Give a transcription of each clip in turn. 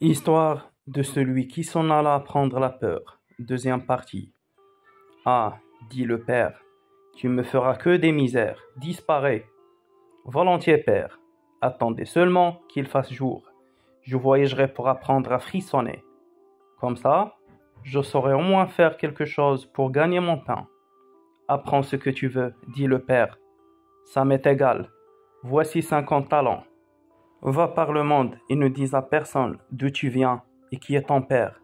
Histoire de celui qui s'en alla prendre la peur. Deuxième partie. Ah, dit le père, tu me feras que des misères. Disparais. Volontiers, père. Attendez seulement qu'il fasse jour. Je voyagerai pour apprendre à frissonner. Comme ça, je saurai au moins faire quelque chose pour gagner mon pain. Apprends ce que tu veux, dit le père. Ça m'est égal. Voici 50 talents. Va par le monde et ne dis à personne d'où tu viens et qui est ton père.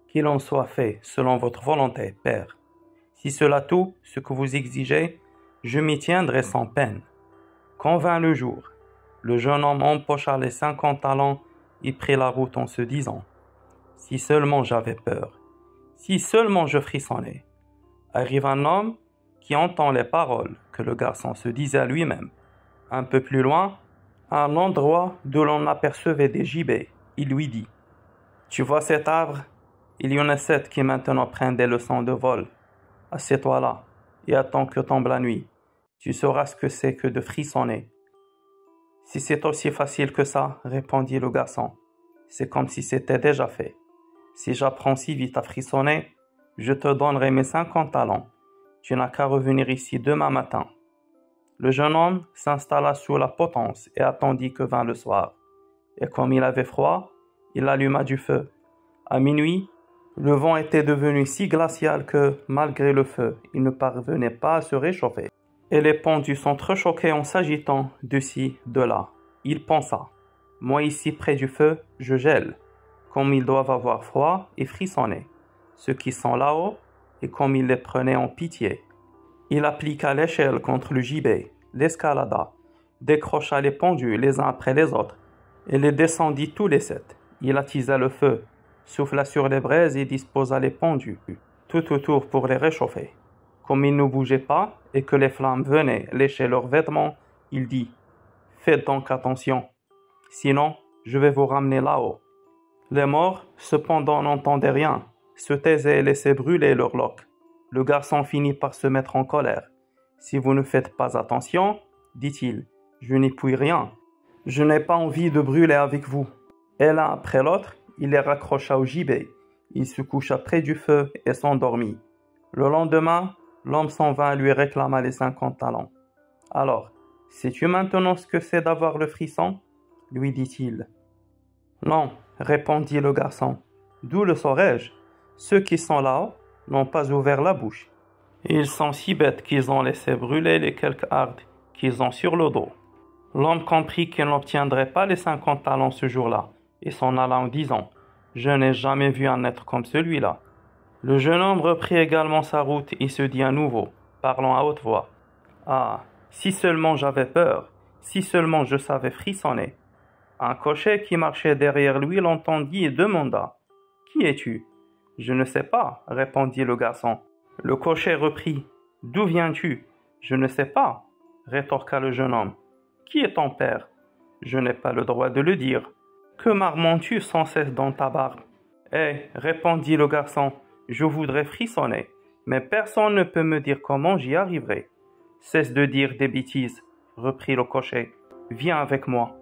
Qu'il en soit fait selon votre volonté, père. Si cela tout ce que vous exigez, je m'y tiendrai sans peine. Quand vint le jour, le jeune homme empocha les 50 talents et prit la route en se disant « Si seulement j'avais peur, si seulement je frissonnais !» Arrive un homme qui entend les paroles que le garçon se disait à lui-même. Un peu plus loin, à un endroit d'où l'on apercevait des gibets, il lui dit « Tu vois cet arbre? Il y en a 7 qui maintenant prennent des leçons de vol. Assieds-toi là et attends que tombe la nuit. Tu sauras ce que c'est que de frissonner. » « Si c'est aussi facile que ça, répondit le garçon, c'est comme si c'était déjà fait. Si j'apprends si vite à frissonner, je te donnerai mes 50 talents. Tu n'as qu'à revenir ici demain matin. » Le jeune homme s'installa sous la potence et attendit que vint le soir. Et comme il avait froid, il alluma du feu. À minuit, le vent était devenu si glacial que, malgré le feu, il ne parvenait pas à se réchauffer. Et les pendus s'entrechoquaient en s'agitant de ci, de là. Il pensa, « Moi ici près du feu, je gèle, comme ils doivent avoir froid et frissonner. Ceux qui sont là-haut, et comme il les prenait en pitié. » Il appliqua l'échelle contre le gibet, l'escalada, décrocha les pendus les uns après les autres, et les descendit tous les 7. Il attisa le feu, souffla sur les braises et disposa les pendus, tout autour pour les réchauffer. Comme ils ne bougeaient pas et que les flammes venaient lécher leurs vêtements, il dit « Faites donc attention, sinon je vais vous ramener là-haut. » Les morts, cependant, n'entendaient rien, se taisaient et laissaient brûler leurs loques. Le garçon finit par se mettre en colère. « Si vous ne faites pas attention, dit-il, je n'y puis rien. Je n'ai pas envie de brûler avec vous. » Et l'un après l'autre, il les raccrocha au gibet. Il se coucha près du feu et s'endormit. Le lendemain, l'homme s'en vint et lui réclama les 50 talents. « Alors, sais-tu maintenant ce que c'est d'avoir le frisson ?» lui dit-il. « Non, répondit le garçon. D'où le saurais-je? Ceux qui sont là-haut n'ont pas ouvert la bouche. Ils sont si bêtes qu'ils ont laissé brûler les quelques hardes qu'ils ont sur le dos. » L'homme comprit qu'il n'obtiendrait pas les 50 talents ce jour-là et s'en alla en disant « Je n'ai jamais vu un être comme celui-là. » Le jeune homme reprit également sa route et se dit à nouveau, parlant à haute voix « Ah, si seulement j'avais peur, si seulement je savais frissonner. » Un cocher qui marchait derrière lui l'entendit et demanda « Qui es-tu » ?« Je ne sais pas, répondit le garçon. Le cocher reprit « D'où viens-tu » ?« Je ne sais pas, rétorqua le jeune homme. « Qui est ton père ?»« Je n'ai pas le droit de le dire. »« Que marmonnes-tu sans cesse dans ta barbe ?»« Eh, répondit le garçon, je voudrais frissonner, mais personne ne peut me dire comment j'y arriverai. »« Cesse de dire des bêtises, reprit le cocher. Viens avec moi.